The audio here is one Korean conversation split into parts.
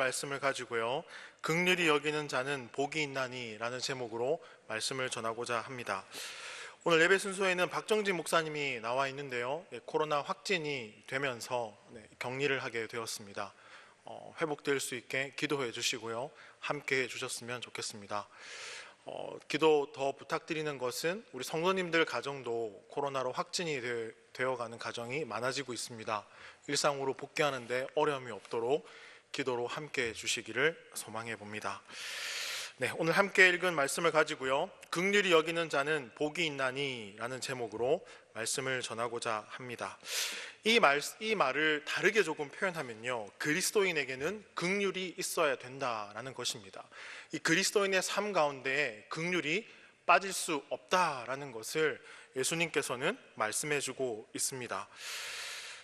말씀을 가지고요, 긍휼히 여기는 자는 복이 있나니 라는 제목으로 말씀을 전하고자 합니다. 오늘 예배 순서에는 박정진 목사님이 나와 있는데요, 코로나 확진이 되면서 격리를 하게 되었습니다. 회복될 수 있게 기도해 주시고요, 함께 해 주셨으면 좋겠습니다. 기도 더 부탁드리는 것은 우리 성도님들 가정도 코로나로 확진이 되어가는 가정이 많아지고 있습니다. 일상으로 복귀하는데 어려움이 없도록 기도로 함께 해 주시기를 소망해 봅니다. 오늘 함께 읽은 말씀을 가지고요, 긍휼히 여기는 자는 복이 있나니 라는 제목으로 말씀을 전하고자 합니다. 이 말을 다르게 조금 표현하면요, 그리스도인에게는 긍휼이 있어야 된다라는 것입니다. 이 그리스도인의 삶 가운데 긍휼이 빠질 수 없다라는 것을 예수님께서는 말씀해 주고 있습니다.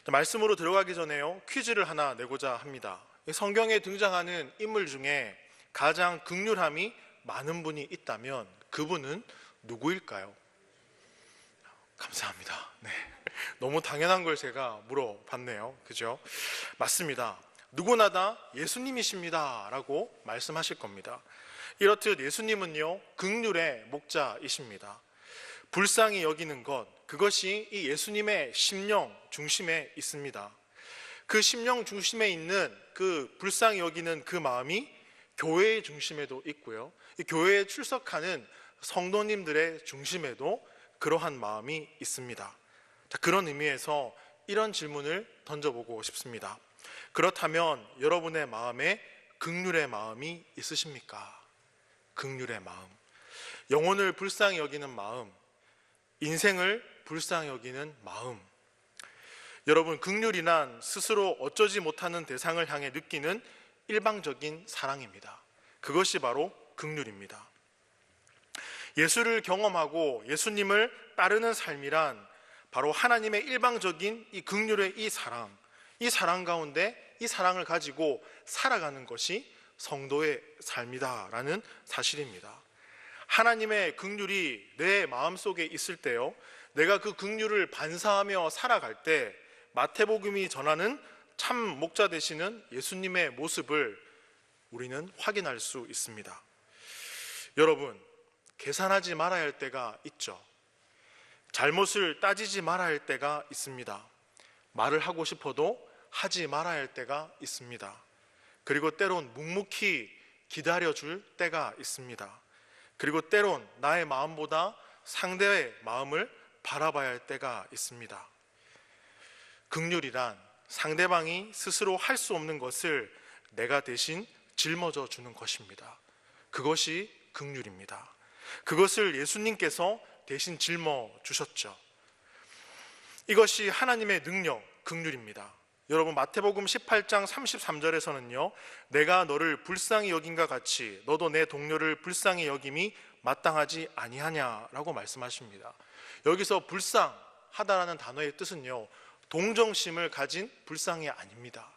말씀으로 들어가기 전에요, 퀴즈를 하나 내고자 합니다. 성경에 등장하는 인물 중에 가장 긍휼함이 많은 분이 있다면 그분은 누구일까요? 감사합니다. 너무 당연한 걸 제가 물어봤네요. 그죠? 맞습니다. 누구나 다 예수님이십니다 라고 말씀하실 겁니다. 이렇듯 예수님은요, 긍휼의 목자이십니다. 불쌍히 여기는 것, 그것이 이 예수님의 심령 중심에 있습니다. 그 심령 중심에 있는 그 불쌍히 여기는 그 마음이 교회의 중심에도 있고요, 이 교회에 출석하는 성도님들의 중심에도 그러한 마음이 있습니다. 그런 의미에서 이런 질문을 던져보고 싶습니다. 그렇다면 여러분의 마음에 긍휼의 마음이 있으십니까? 긍휼의 마음, 영혼을 불쌍히 여기는 마음, 인생을 불쌍히 여기는 마음. 여러분, 긍휼이란 스스로 어쩌지 못하는 대상을 향해 느끼는 일방적인 사랑입니다. 그것이 바로 긍휼입니다. 예수를 경험하고 예수님을 따르는 삶이란 바로 하나님의 일방적인 이 긍휼의 이 사랑 가운데 이 사랑을 가지고 살아가는 것이 성도의 삶이다라는 사실입니다. 하나님의 긍휼이 내 마음속에 있을 때요, 내가 그 긍휼을 반사하며 살아갈 때 마태복음이 전하는 참 목자 되시는 예수님의 모습을 우리는 확인할 수 있습니다. 여러분, 계산하지 말아야 할 때가 있죠. 잘못을 따지지 말아야 할 때가 있습니다. 말을 하고 싶어도 하지 말아야 할 때가 있습니다. 그리고 때론 묵묵히 기다려줄 때가 있습니다. 그리고 때론 나의 마음보다 상대의 마음을 바라봐야 할 때가 있습니다. 긍휼이란 상대방이 스스로 할 수 없는 것을 내가 대신 짊어져 주는 것입니다. 그것이 긍휼입니다. 그것을 예수님께서 대신 짊어 주셨죠. 이것이 하나님의 능력, 긍휼입니다. 여러분, 마태복음 18장 33절에서는요, 내가 너를 불쌍히 여긴과 같이 너도 내 동료를 불쌍히 여김이 마땅하지 아니하냐라고 말씀하십니다. 여기서 불쌍하다라는 단어의 뜻은요, 동정심을 가진 불쌍이 아닙니다.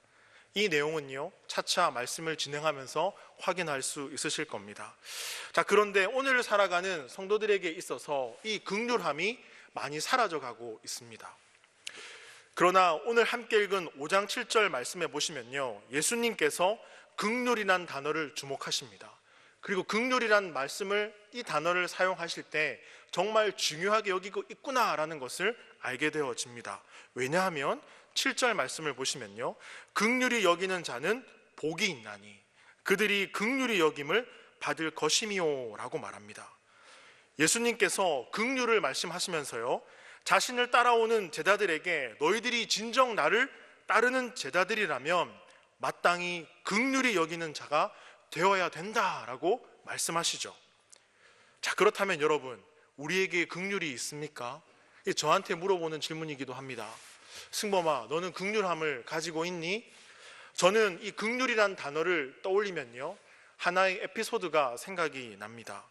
이 내용은요, 차차 말씀을 진행하면서 확인할 수 있으실 겁니다. 그런데 오늘 살아가는 성도들에게 있어서 이 긍휼함이 많이 사라져가고 있습니다. 그러나 오늘 함께 읽은 5장 7절 말씀에 보시면요, 예수님께서 긍휼이란 단어를 주목하십니다. 그리고 긍휼이란 말씀을, 이 단어를 사용하실 때 정말 중요하게 여기고 있구나라는 것을 알게 되어집니다. 왜냐하면 7절 말씀을 보시면요, 긍휼히 여기는 자는 복이 있나니 그들이 긍휼히 여김을 받을 것이미요 라고 말합니다. 예수님께서 긍휼을 말씀하시면서요, 자신을 따라오는 제자들에게 너희들이 진정 나를 따르는 제자들이라면 마땅히 긍휼히 여기는 자가 되어야 된다라고 말씀하시죠. 그렇다면 여러분, 우리에게 긍휼이 있습니까? 저한테 물어보는 질문이기도 합니다. 승범아, 너는 긍휼함을 가지고 있니? 저는 이 긍휼이란 단어를 떠올리면요, 하나의 에피소드가 생각이 납니다.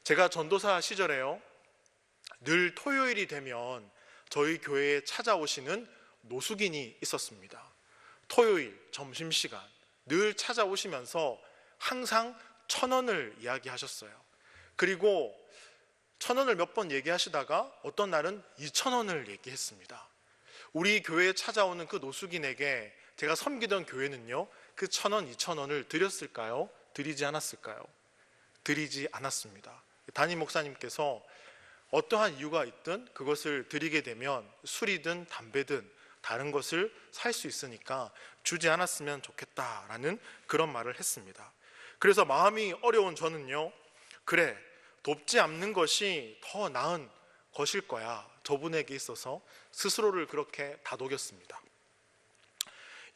제가 전도사 시절에요, 늘 토요일이 되면 저희 교회에 찾아오시는 노숙인이 있었습니다. 토요일 점심시간 늘 찾아오시면서 항상 1,000원을 이야기하셨어요. 그리고 1,000원을 몇 번 얘기하시다가 어떤 날은 2,000원을 얘기했습니다. 우리 교회에 찾아오는 그 노숙인에게 제가 섬기던 교회는요, 그 1,000원, 2,000원을 드렸을까요? 드리지 않았을까요? 드리지 않았습니다. 담임 목사님께서 어떠한 이유가 있든 그것을 드리게 되면 술이든 담배든 다른 것을 살 수 있으니까 주지 않았으면 좋겠다라는 그런 말을 했습니다. 그래서 마음이 어려운 저는요, 그래, 돕지 않는 것이 더 나은 것일 거야. 저분에게 있어서 스스로를 그렇게 다독였습니다.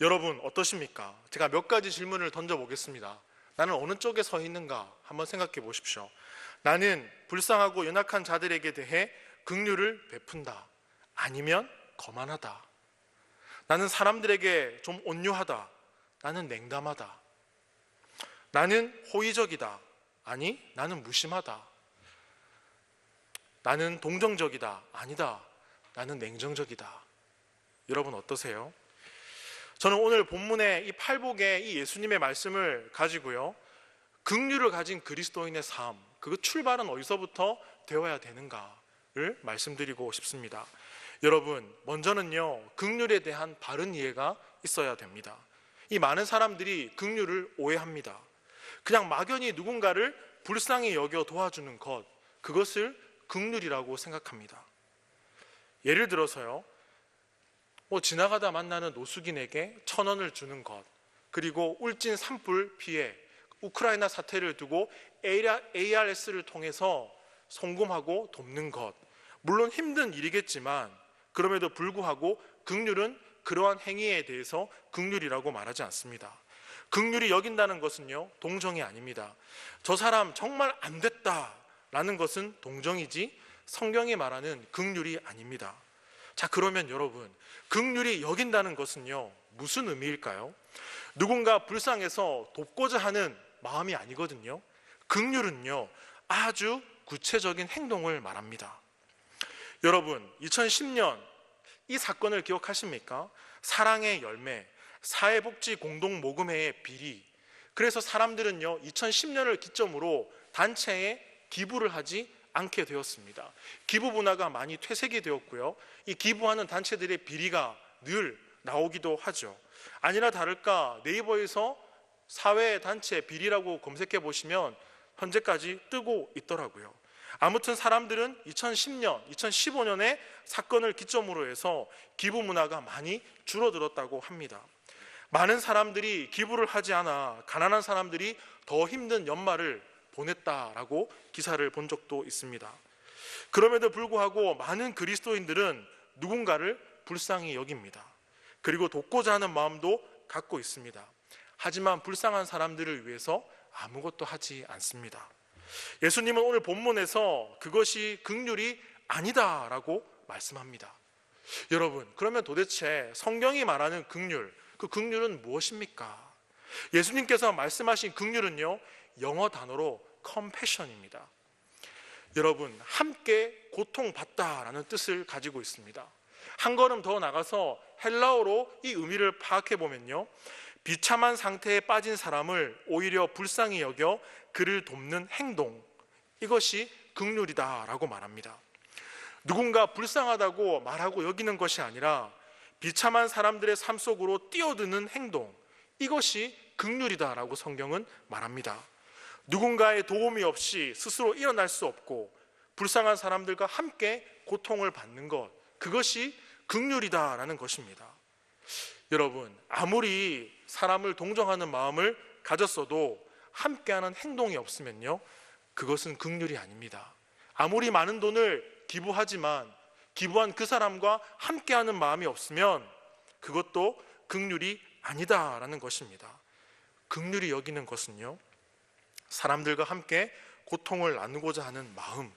여러분 어떠십니까? 제가 몇 가지 질문을 던져보겠습니다. 나는 어느 쪽에 서 있는가 한번 생각해 보십시오. 나는 불쌍하고 연약한 자들에게 대해 긍휼을 베푼다. 아니면 거만하다. 나는 사람들에게 좀 온유하다. 나는 냉담하다. 나는 호의적이다. 아니, 나는 무심하다. 나는 동정적이다. 아니다. 나는 냉정적이다. 여러분 어떠세요? 저는 오늘 본문의 이 팔복의 이 예수님의 말씀을 가지고요, 긍휼을 가진 그리스도인의 삶, 그 출발은 어디서부터 되어야 되는가를 말씀드리고 싶습니다. 여러분, 먼저는요, 긍휼에 대한 바른 이해가 있어야 됩니다. 이 많은 사람들이 긍휼을 오해합니다. 그냥 막연히 누군가를 불쌍히 여겨 도와주는 것, 그것을 긍휼이라고 생각합니다. 예를 들어서요, 지나가다 만나는 노숙인에게 1,000원을 주는 것, 그리고 울진 산불 피해, 우크라이나 사태를 두고 ARS를 통해서 송금하고 돕는 것, 물론 힘든 일이겠지만 그럼에도 불구하고 긍휼은 그러한 행위에 대해서 긍휼이라고 말하지 않습니다. 긍휼이 여긴다는 것은요, 동정이 아닙니다. 저 사람 정말 안 됐다라는 것은 동정이지 성경이 말하는 긍휼이 아닙니다. 자, 그러면 여러분, 긍휼이 여긴다는 것은요, 무슨 의미일까요? 누군가 불쌍해서 돕고자 하는 마음이 아니거든요. 긍휼은요, 아주 구체적인 행동을 말합니다. 여러분, 2010년 이 사건을 기억하십니까? 사랑의 열매, 사회복지공동모금회의 비리. 그래서 사람들은요, 2010년을 기점으로 단체에 기부를 하지 않게 되었습니다. 기부 문화가 많이 퇴색이 되었고요, 이 기부하는 단체들의 비리가 늘 나오기도 하죠. 아니나 다를까 네이버에서 사회단체 비리라고 검색해 보시면 현재까지 뜨고 있더라고요. 아무튼 사람들은 2010년, 2015년에 사건을 기점으로 해서 기부 문화가 많이 줄어들었다고 합니다. 많은 사람들이 기부를 하지 않아 가난한 사람들이 더 힘든 연말을 보냈다라고 기사를 본 적도 있습니다. 그럼에도 불구하고 많은 그리스도인들은 누군가를 불쌍히 여깁니다. 그리고 돕고자 하는 마음도 갖고 있습니다. 하지만 불쌍한 사람들을 위해서 아무것도 하지 않습니다. 예수님은 오늘 본문에서 그것이 긍휼이 아니다라고 말씀합니다. 여러분, 그러면 도대체 성경이 말하는 긍휼, 그 긍휼은 무엇입니까? 예수님께서 말씀하신 긍휼은요, 영어 단어로 compassion입니다. 여러분, 함께 고통받다라는 뜻을 가지고 있습니다. 한 걸음 더 나가서 헬라어로 이 의미를 파악해 보면요, 비참한 상태에 빠진 사람을 오히려 불쌍히 여겨 그를 돕는 행동, 이것이 긍휼이다라고 말합니다. 누군가 불쌍하다고 말하고 여기는 것이 아니라 비참한 사람들의 삶 속으로 뛰어드는 행동, 이것이 긍휼이다라고 성경은 말합니다. 누군가의 도움이 없이 스스로 일어날 수 없고 불쌍한 사람들과 함께 고통을 받는 것, 그것이 긍휼이다라는 것입니다. 여러분, 아무리 사람을 동정하는 마음을 가졌어도 함께하는 행동이 없으면요, 그것은 긍휼이 아닙니다. 아무리 많은 돈을 기부하지만 기부한 그 사람과 함께하는 마음이 없으면 그것도 긍휼이 아니다라는 것입니다. 긍휼이 여기는 것은요, 사람들과 함께 고통을 나누고자 하는 마음,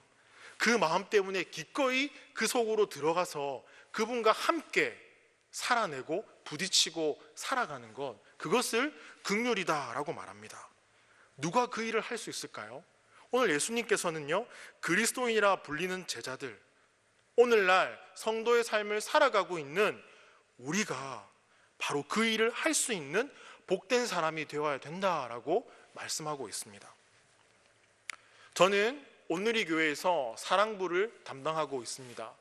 그 마음 때문에 기꺼이 그 속으로 들어가서 그분과 함께 살아내고 부딪히고 살아가는 것, 그것을 긍휼이다라고 말합니다. 누가 그 일을 할 수 있을까요? 오늘 예수님께서는요, 그리스도인이라 불리는 제자들, 오늘날 성도의 삶을 살아가고 있는 우리가 바로 그 일을 할 수 있는 복된 사람이 되어야 된다라고 말씀하고 있습니다. 저는 온누리 교회에서 사랑부를 담당하고 있습니다.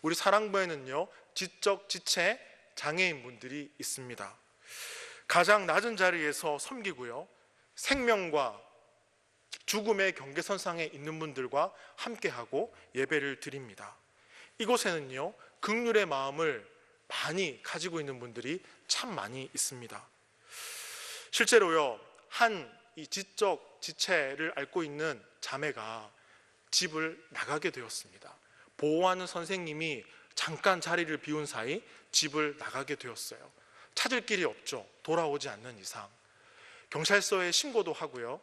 우리 사랑부에는요, 지적 지체 장애인 분들이 있습니다. 가장 낮은 자리에서 섬기고요, 생명과 죽음의 경계선상에 있는 분들과 함께하고 예배를 드립니다. 이곳에는요, 긍휼의 마음을 많이 가지고 있는 분들이 참 많이 있습니다. 실제로요, 이 지적 지체를 앓고 있는 자매가 집을 나가게 되었습니다. 보호하는 선생님이 잠깐 자리를 비운 사이 집을 나가게 되었어요. 찾을 길이 없죠. 돌아오지 않는 이상. 경찰서에 신고도 하고요,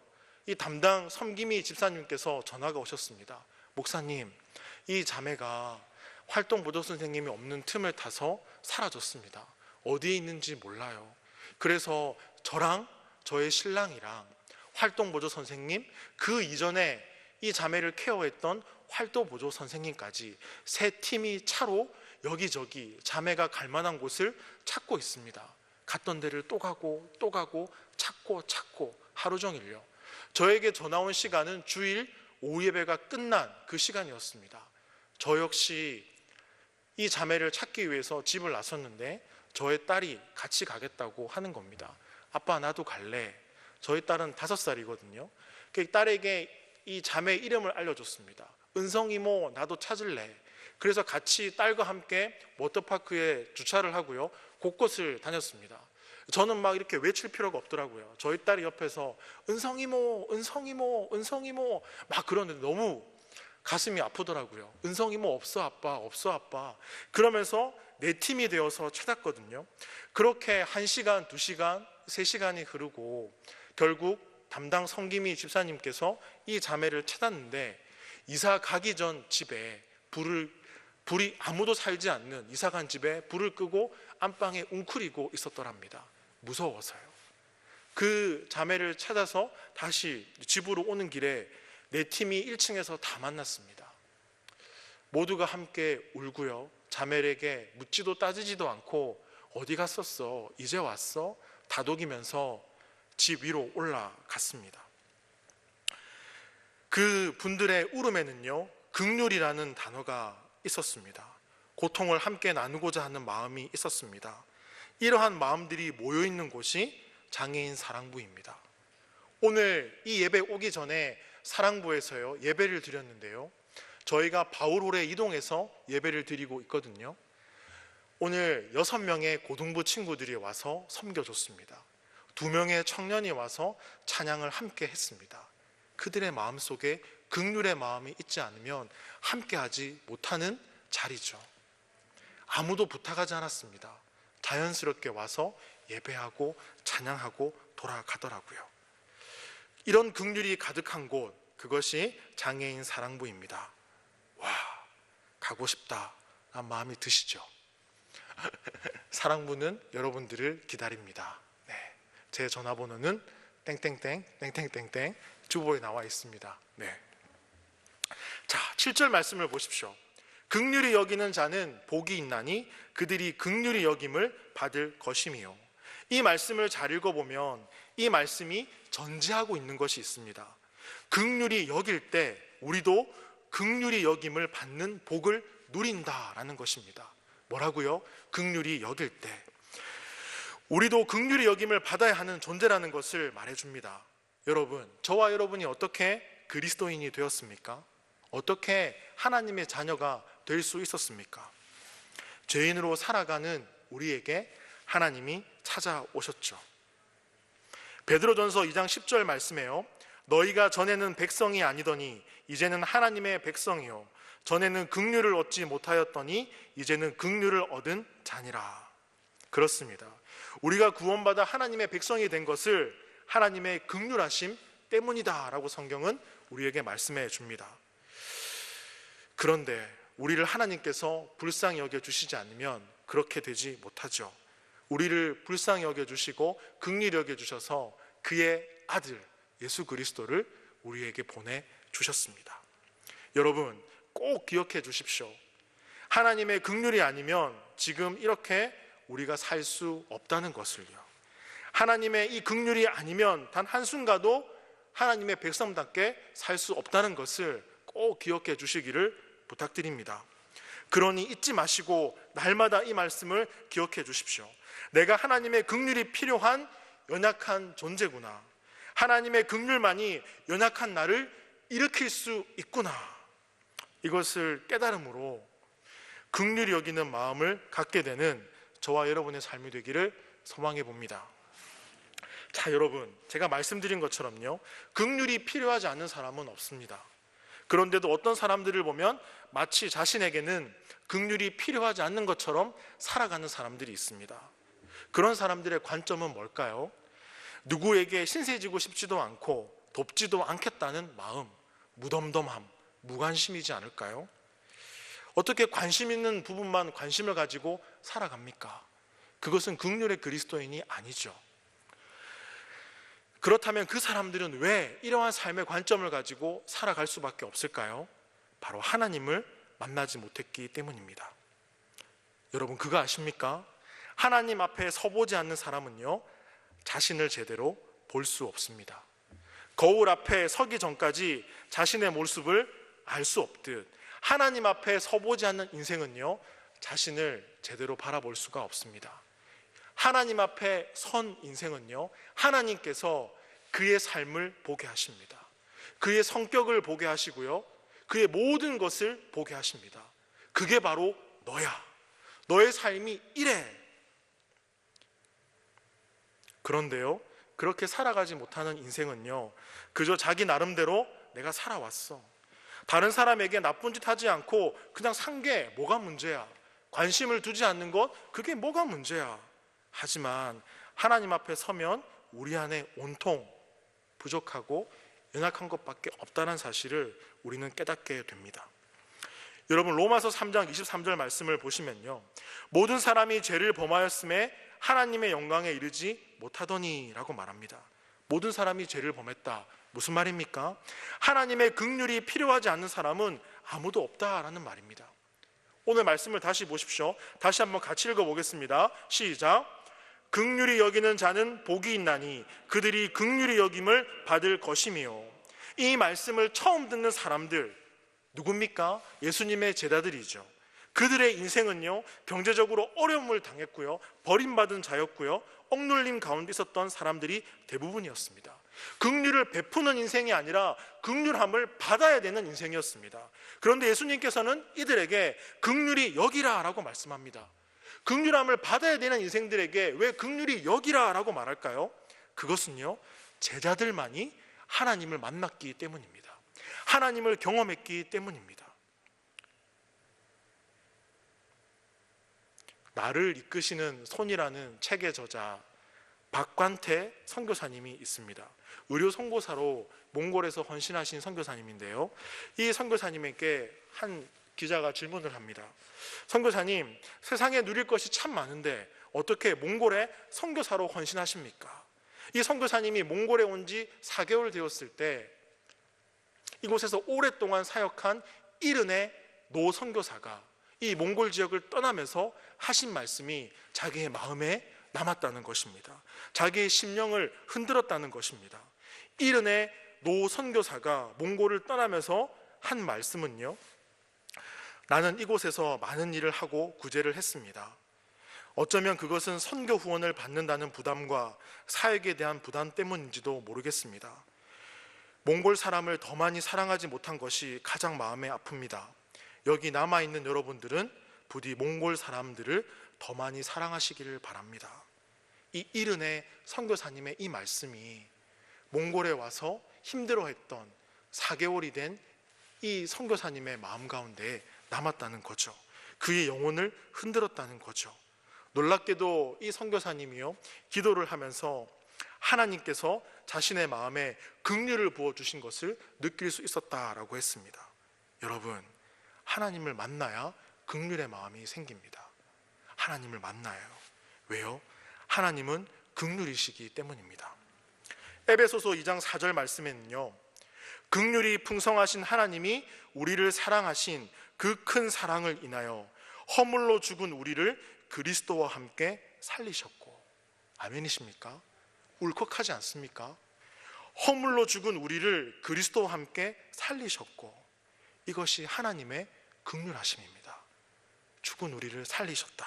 이 담당 섬김이 집사님께서 전화가 오셨습니다. 목사님, 이 자매가 활동보조 선생님이 없는 틈을 타서 사라졌습니다. 어디에 있는지 몰라요. 그래서 저랑 저의 신랑이랑 활동보조 선생님, 그 이전에 이 자매를 케어했던 활동보조 선생님까지 세 팀이 차로 여기저기 자매가 갈 만한 곳을 찾고 있습니다. 갔던 데를 또 가고 또 가고 찾고 하루 종일요. 저에게 전화 온 시간은 주일 오후 예배가 끝난 그 시간이었습니다. 저 역시 이 자매를 찾기 위해서 집을 나섰는데 저의 딸이 같이 가겠다고 하는 겁니다. 아빠, 나도 갈래. 저희 딸은 5살이거든요. 그 딸에게 이 자매의 이름을 알려줬습니다. 은성이모, 나도 찾을래. 그래서 같이 딸과 함께 워터파크에 주차를 하고요, 곳곳을 다녔습니다. 저는 막 이렇게 외칠 필요가 없더라고요. 저희 딸이 옆에서 은성이모, 은성이모, 은성이모 막 그러는데 너무 가슴이 아프더라고요. 은성이모 없어 아빠, 없어 아빠. 그러면서 네 팀이 되어서 찾았거든요. 그렇게 1시간, 2시간, 3시간이 흐르고 결국 담당 성김이 집사님께서 이 자매를 찾았는데, 이사 가기 전 집에 불이 아무도 살지 않는 이사간 집에 불을 끄고 안방에 웅크리고 있었더랍니다. 무서워서요. 그 자매를 찾아서 다시 집으로 오는 길에 네 팀이 1층에서 다 만났습니다. 모두가 함께 울고요, 자매에게 묻지도 따지지도 않고 어디 갔었어? 이제 왔어? 다독이면서 집 위로 올라갔습니다. 그 분들의 울음에는요, 긍휼이라는 단어가 있었습니다. 고통을 함께 나누고자 하는 마음이 있었습니다. 이러한 마음들이 모여있는 곳이 장애인 사랑부입니다. 오늘 이 예배 오기 전에 사랑부에서요, 예배를 드렸는데요, 저희가 바울홀에 이동해서 예배를 드리고 있거든요. 오늘 6명의 고등부 친구들이 와서 섬겨줬습니다. 2명의 청년이 와서 찬양을 함께 했습니다. 그들의 마음속에 긍휼의 마음이 있지 않으면 함께하지 못하는 자리죠. 아무도 부탁하지 않았습니다. 자연스럽게 와서 예배하고 찬양하고 돌아가더라고요. 이런 긍휼이 가득한 곳, 그것이 장애인 사랑부입니다. 와, 가고 싶다 라는 마음이 드시죠? 사랑부는 여러분들을 기다립니다. 네, 제 전화번호는 땡땡땡 땡땡땡땡 주보에 나와 있습니다. 네. 자, 7절 말씀을 보십시오. 긍휼히 여기는 자는 복이 있나니 그들이 긍휼히 여김을 받을 것임이요. 이 말씀을 잘 읽어보면 이 말씀이 전제하고 있는 것이 있습니다. 긍휼히 여길 때 우리도 긍휼히 여김을 받는 복을 누린다라는 것입니다. 뭐라고요? 긍휼히 여길 때 우리도 긍휼히 여김을 받아야 하는 존재라는 것을 말해줍니다. 여러분, 저와 여러분이 어떻게 그리스도인이 되었습니까? 어떻게 하나님의 자녀가 될 수 있었습니까? 죄인으로 살아가는 우리에게 하나님이 찾아오셨죠. 베드로전서 2장 10절 말씀에요, 너희가 전에는 백성이 아니더니 이제는 하나님의 백성이요 전에는 긍휼을 얻지 못하였더니 이제는 긍휼을 얻은 자니라. 그렇습니다. 우리가 구원받아 하나님의 백성이 된 것을 하나님의 긍휼하심 때문이다 라고 성경은 우리에게 말씀해 줍니다. 그런데 우리를 하나님께서 불쌍히 여겨주시지 않으면 그렇게 되지 못하죠. 우리를 불쌍히 여겨주시고 긍휼히 여겨주셔서 그의 아들 예수 그리스도를 우리에게 보내주셨습니다. 여러분, 꼭 기억해 주십시오. 하나님의 긍휼이 아니면 지금 이렇게 우리가 살 수 없다는 것을요. 하나님의 이 긍휼이 아니면 단 한순간도 하나님의 백성답게 살 수 없다는 것을 꼭 기억해 주시기를 부탁드립니다. 그러니 잊지 마시고 날마다 이 말씀을 기억해 주십시오. 내가 하나님의 긍휼이 필요한 연약한 존재구나. 하나님의 긍휼만이 연약한 나를 일으킬 수 있구나. 이것을 깨달음으로 긍휼히 여기는 마음을 갖게 되는 저와 여러분의 삶이 되기를 소망해 봅니다. 자, 여러분, 제가 말씀드린 것처럼요, 긍휼이 필요하지 않는 사람은 없습니다. 그런데도 어떤 사람들을 보면 마치 자신에게는 긍휼이 필요하지 않는 것처럼 살아가는 사람들이 있습니다. 그런 사람들의 관점은 뭘까요? 누구에게 신세지고 싶지도 않고 돕지도 않겠다는 마음, 무덤덤함, 무관심이지 않을까요? 어떻게 관심 있는 부분만 관심을 가지고 살아갑니까? 그것은 긍휼의 그리스도인이 아니죠. 그렇다면 그 사람들은 왜 이러한 삶의 관점을 가지고 살아갈 수밖에 없을까요? 바로 하나님을 만나지 못했기 때문입니다. 여러분, 그거 아십니까? 하나님 앞에 서보지 않는 사람은요, 자신을 제대로 볼 수 없습니다. 거울 앞에 서기 전까지 자신의 모습을 알 수 없듯 하나님 앞에 서보지 않는 인생은요, 자신을 제대로 바라볼 수가 없습니다. 하나님 앞에 선 인생은요, 하나님께서 그의 삶을 보게 하십니다. 그의 성격을 보게 하시고요, 그의 모든 것을 보게 하십니다. 그게 바로 너야. 너의 삶이 이래. 그런데요, 그렇게 살아가지 못하는 인생은요, 그저 자기 나름대로 내가 살아왔어. 다른 사람에게 나쁜 짓 하지 않고 그냥 산 게 뭐가 문제야. 관심을 두지 않는 것, 그게 뭐가 문제야. 하지만 하나님 앞에 서면 우리 안에 온통 부족하고 연약한 것밖에 없다는 사실을 우리는 깨닫게 됩니다. 여러분, 로마서 3장 23절 말씀을 보시면요, 모든 사람이 죄를 범하였음에 하나님의 영광에 이르지 못하더니 라고 말합니다. 모든 사람이 죄를 범했다. 무슨 말입니까? 하나님의 긍휼이 필요하지 않는 사람은 아무도 없다라는 말입니다. 오늘 말씀을 다시 보십시오. 다시 한번 같이 읽어보겠습니다. 시작. 긍휼히 여기는 자는 복이 있나니 그들이 긍휼히 여김을 받을 것이며. 이 말씀을 처음 듣는 사람들 누굽니까? 예수님의 제자들이죠. 그들의 인생은요, 경제적으로 어려움을 당했고요, 버림받은 자였고요, 억눌림 가운데 있었던 사람들이 대부분이었습니다. 긍휼을 베푸는 인생이 아니라 긍휼함을 받아야 되는 인생이었습니다. 그런데 예수님께서는 이들에게 긍휼히 여기라 라고 말씀합니다. 긍휼함을 받아야 되는 인생들에게 왜 긍휼히 여기라 라고 말할까요? 그것은요, 제자들만이 하나님을 만났기 때문입니다. 하나님을 경험했기 때문입니다. 나를 이끄시는 손이라는 책의 저자 박관태 선교사님이 있습니다. 의료 선교사로 몽골에서 헌신하신 선교사님인데요, 이 선교사님에게 한 기자가 질문을 합니다. 선교사님, 세상에 누릴 것이 참 많은데 어떻게 몽골에 선교사로 헌신하십니까? 이 선교사님이 몽골에 온 지 4개월 되었을 때 이곳에서 오랫동안 사역한 이른의 노 선교사가 이 몽골 지역을 떠나면서 하신 말씀이 자기의 마음에 남았다는 것입니다. 자기의 심령을 흔들었다는 것입니다. 이른의 노 선교사가 몽골을 떠나면서 한 말씀은요, 나는 이곳에서 많은 일을 하고 구제를 했습니다. 어쩌면 그것은 선교 후원을 받는다는 부담과 사역에 대한 부담 때문인지도 모르겠습니다. 몽골 사람을 더 많이 사랑하지 못한 것이 가장 마음에 아픕니다. 여기 남아있는 여러분들은 부디 몽골 사람들을 더 많이 사랑하시기를 바랍니다. 이 이른의 선교사님의 이 말씀이 몽골에 와서 힘들어했던 4개월이 된 이 선교사님의 마음 가운데 남았다는 거죠. 그의 영혼을 흔들었다는 거죠. 놀랍게도 이 선교사님이요, 기도를 하면서 하나님께서 자신의 마음에 긍휼을 부어주신 것을 느낄 수 있었다라고 했습니다. 여러분, 하나님을 만나야 긍휼의 마음이 생깁니다. 하나님을 만나요. 왜요? 하나님은 긍휼이시기 때문입니다. 에베소서 2장 4절 말씀에는요, 긍휼이 풍성하신 하나님이 우리를 사랑하신 그 큰 사랑을 인하여 허물로 죽은 우리를 그리스도와 함께 살리셨고. 아멘이십니까? 울컥하지 않습니까? 허물로 죽은 우리를 그리스도와 함께 살리셨고, 이것이 하나님의 긍휼하심입니다. 죽은 우리를 살리셨다.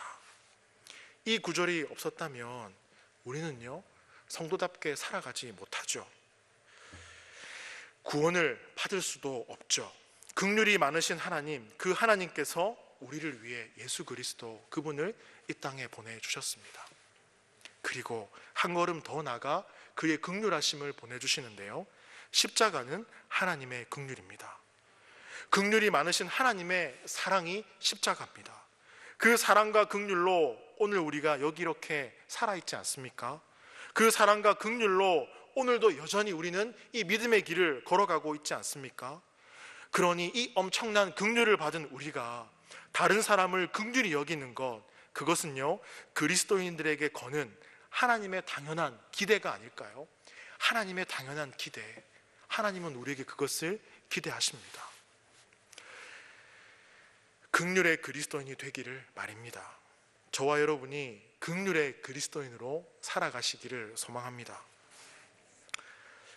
이 구절이 없었다면 우리는요, 성도답게 살아가지 못하죠. 구원을 받을 수도 없죠. 긍휼이 많으신 하나님, 그 하나님께서 우리를 위해 예수 그리스도 그분을 이 땅에 보내주셨습니다. 그리고 한 걸음 더 나아가 그의 긍휼하심을 보내주시는데요, 십자가는 하나님의 긍휼입니다. 긍휼이 많으신 하나님의 사랑이 십자가입니다. 그 사랑과 긍휼로 오늘 우리가 여기 이렇게 살아있지 않습니까? 그 사랑과 긍휼로 오늘도 여전히 우리는 이 믿음의 길을 걸어가고 있지 않습니까? 그러니 이 엄청난 긍휼을 받은 우리가 다른 사람을 긍휼히 여기는 것, 그것은요, 그리스도인들에게 거는 하나님의 당연한 기대가 아닐까요? 하나님의 당연한 기대, 하나님은 우리에게 그것을 기대하십니다. 긍휼의 그리스도인이 되기를 말입니다. 저와 여러분이 긍휼의 그리스도인으로 살아가시기를 소망합니다.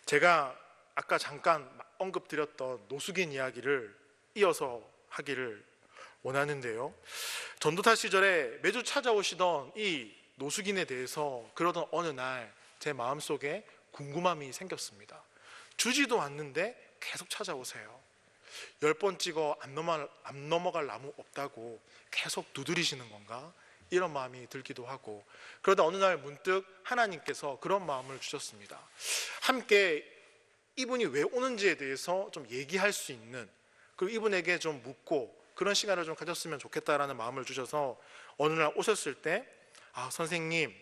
제가 아까 잠깐 언급드렸던 노숙인 이야기를 이어서 하기를 원하는데요, 전도타 시절에 매주 찾아오시던 이 노숙인에 대해서 그러던 어느 날 제 마음속에 궁금함이 생겼습니다. 주지도 않는데 계속 찾아오세요. 10번 찍어 안 넘어갈 나무 없다고 계속 두드리시는 건가? 이런 마음이 들기도 하고, 그러다 어느 날 문득 하나님께서 그런 마음을 주셨습니다. 함께 이분이 왜 오는지에 대해서 좀 얘기할 수 있는, 그리고 이분에게 좀 묻고 그런 시간을 좀 가졌으면 좋겠다라는 마음을 주셔서 어느 날 오셨을 때, 선생님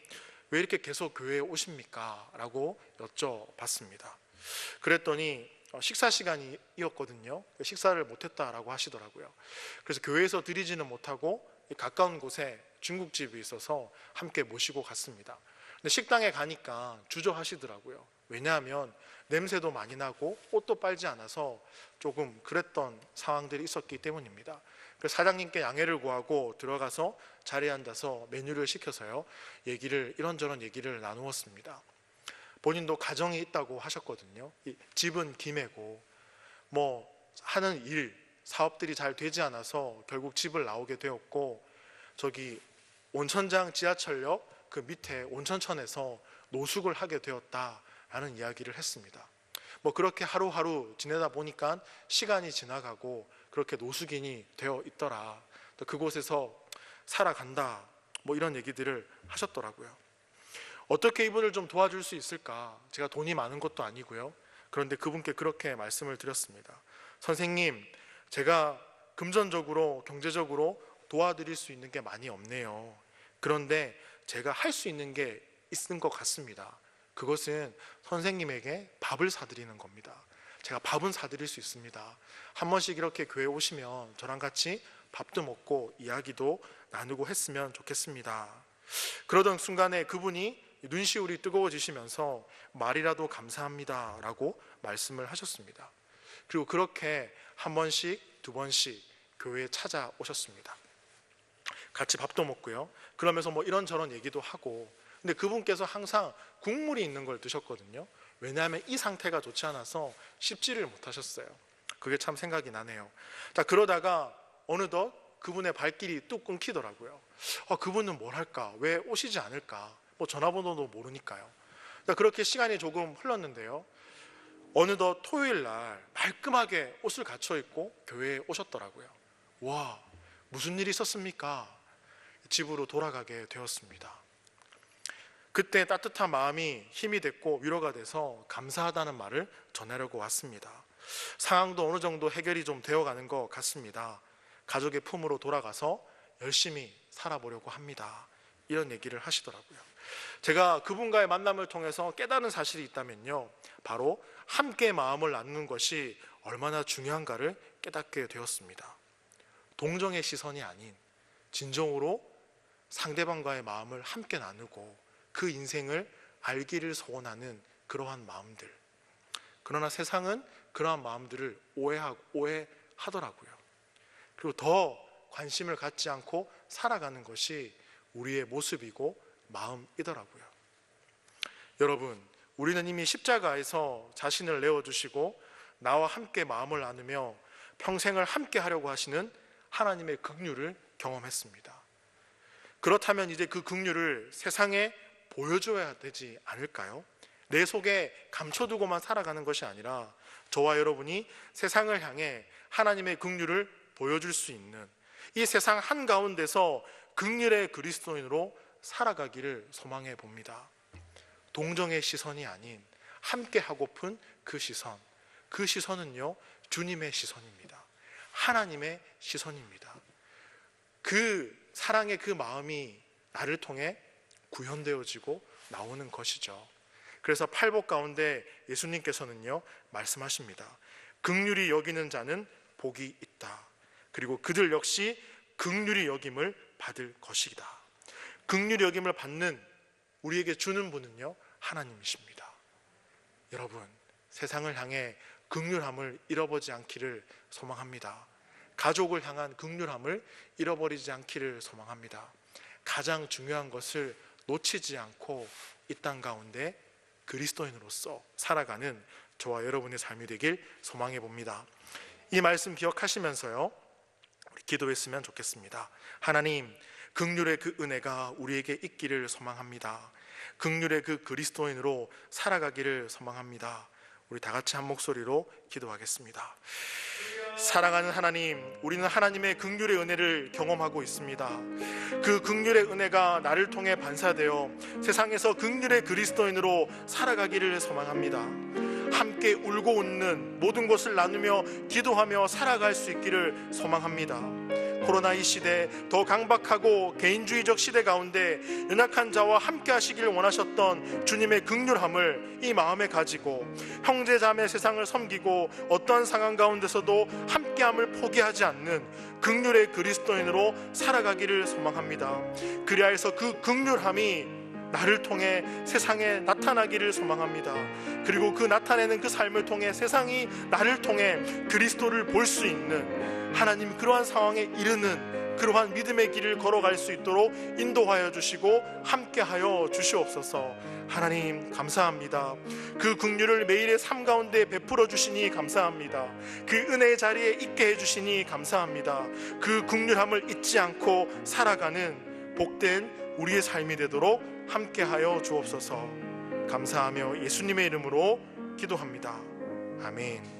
왜 이렇게 계속 교회에 오십니까? 라고 여쭤봤습니다. 그랬더니 식사 시간이었거든요. 식사를 못했다라고 하시더라고요. 그래서 교회에서 드리지는 못하고 가까운 곳에 중국집이 있어서 함께 모시고 갔습니다. 근데 식당에 가니까 주저하시더라고요. 왜냐하면 냄새도 많이 나고 옷도 빨지 않아서 조금 그랬던 상황들이 있었기 때문입니다. 그래서 사장님께 양해를 구하고 들어가서 자리에 앉아서 메뉴를 시켜서요, 이런저런 얘기를 나누었습니다. 본인도 가정이 있다고 하셨거든요. 집은 김해고 하는 일, 사업들이 잘 되지 않아서 결국 집을 나오게 되었고, 저기 온천장 지하철역 그 밑에 온천천에서 노숙을 하게 되었다라는 이야기를 했습니다. 그렇게 하루하루 지내다 보니까 시간이 지나가고 그렇게 노숙인이 되어 있더라, 또 그곳에서 살아간다, 이런 얘기들을 하셨더라고요. 어떻게 이분을 좀 도와줄 수 있을까? 제가 돈이 많은 것도 아니고요. 그런데 그분께 그렇게 말씀을 드렸습니다. 선생님, 제가 금전적으로, 경제적으로 도와드릴 수 있는 게 많이 없네요. 그런데 제가 할 수 있는 게 있는 것 같습니다. 그것은 선생님에게 밥을 사드리는 겁니다. 제가 밥은 사드릴 수 있습니다. 한 번씩 이렇게 교회 오시면 저랑 같이 밥도 먹고 이야기도 나누고 했으면 좋겠습니다. 그러던 순간에 그분이 눈시울이 뜨거워지시면서 말이라도 감사합니다 라고 말씀을 하셨습니다. 그리고 그렇게 한 번씩, 두 번씩 교회에 찾아오셨습니다. 같이 밥도 먹고요. 그러면서 이런저런 얘기도 하고, 근데 그분께서 항상 국물이 있는 걸 드셨거든요. 왜냐하면 이 상태가 좋지 않아서 씹지를 못하셨어요. 그게 참 생각이 나네요. 그러다가 어느덧 그분의 발길이 뚝 끊기더라고요. 그분은 뭘 할까? 왜 오시지 않을까? 전화번호도 모르니까요. 그렇게 시간이 조금 흘렀는데요, 어느덧 토요일 날 말끔하게 옷을 갖춰 입고 교회에 오셨더라고요. 와, 무슨 일이 있었습니까? 집으로 돌아가게 되었습니다. 그때 따뜻한 마음이 힘이 됐고 위로가 돼서 감사하다는 말을 전하려고 왔습니다. 상황도 어느 정도 해결이 좀 되어가는 것 같습니다. 가족의 품으로 돌아가서 열심히 살아보려고 합니다. 이런 얘기를 하시더라고요. 제가 그분과의 만남을 통해서 깨달은 사실이 있다면요, 바로 함께 마음을 나누는 것이 얼마나 중요한가를 깨닫게 되었습니다. 동정의 시선이 아닌 진정으로 상대방과의 마음을 함께 나누고 그 인생을 알기를 소원하는 그러한 마음들. 그러나 세상은 그러한 마음들을 오해하더라고요. 그리고 더 관심을 갖지 않고 살아가는 것이 우리의 모습이고 마음이더라고요. 여러분, 우리는 이미 십자가에서 자신을 내어주시고 나와 함께 마음을 나누며 평생을 함께 하려고 하시는 하나님의 긍휼을 경험했습니다. 그렇다면 이제 그 긍휼을 세상에 보여줘야 되지 않을까요? 내 속에 감춰두고만 살아가는 것이 아니라 저와 여러분이 세상을 향해 하나님의 긍휼을 보여줄 수 있는, 이 세상 한가운데서 긍휼의 그리스도인으로 살아가기를 소망해 봅니다. 동정의 시선이 아닌 함께 하고픈 그 시선, 그 시선은요 주님의 시선입니다. 하나님의 시선입니다. 그 사랑의 그 마음이 나를 통해 구현되어지고 나오는 것이죠. 그래서 팔복 가운데 예수님께서는요 말씀하십니다. 긍휼히 여기는 자는 복이 있다. 그리고 그들 역시 긍휼히 여김을 받을 것이다. 긍휼히 여김을 받는, 우리에게 주는 분은요 하나님이십니다. 여러분, 세상을 향해 긍휼함을 잃어버리지 않기를 소망합니다. 가족을 향한 긍휼함을 잃어버리지 않기를 소망합니다. 가장 중요한 것을 놓치지 않고 이 땅 가운데 그리스도인으로서 살아가는 저와 여러분의 삶이 되길 소망해 봅니다. 이 말씀 기억하시면서요 우리 기도했으면 좋겠습니다. 하나님, 긍휼의 그 은혜가 우리에게 있기를 소망합니다. 긍휼의 그 그리스도인으로 살아가기를 소망합니다. 우리 다 같이 한 목소리로 기도하겠습니다. 사랑하는 하나님, 우리는 하나님의 긍휼의 은혜를 경험하고 있습니다. 그 긍휼의 은혜가 나를 통해 반사되어 세상에서 긍휼의 그리스도인으로 살아가기를 소망합니다. 함께 울고 웃는 모든 것을 나누며 기도하며 살아갈 수 있기를 소망합니다. 코로나 이 시대, 더 강박하고 개인주의적 시대 가운데 연약한 자와 함께 하시길 원하셨던 주님의 긍휼함을 이 마음에 가지고 형제 자매 세상을 섬기고 어떠한 상황 가운데서도 함께함을 포기하지 않는 긍휼의 그리스도인으로 살아가기를 소망합니다. 그리하여서 그 긍휼함이 나를 통해 세상에 나타나기를 소망합니다. 그리고 그 나타내는 그 삶을 통해 세상이 나를 통해 그리스도를 볼 수 있는, 하나님 그러한 상황에 이르는 그러한 믿음의 길을 걸어갈 수 있도록 인도하여 주시고 함께하여 주시옵소서. 하나님 감사합니다. 그 긍휼을 매일의 삶 가운데 베풀어 주시니 감사합니다. 그 은혜의 자리에 있게 해주시니 감사합니다. 그 긍휼함을 잊지 않고 살아가는 복된 우리의 삶이 되도록 함께하여 주옵소서. 감사하며 예수님의 이름으로 기도합니다. 아멘.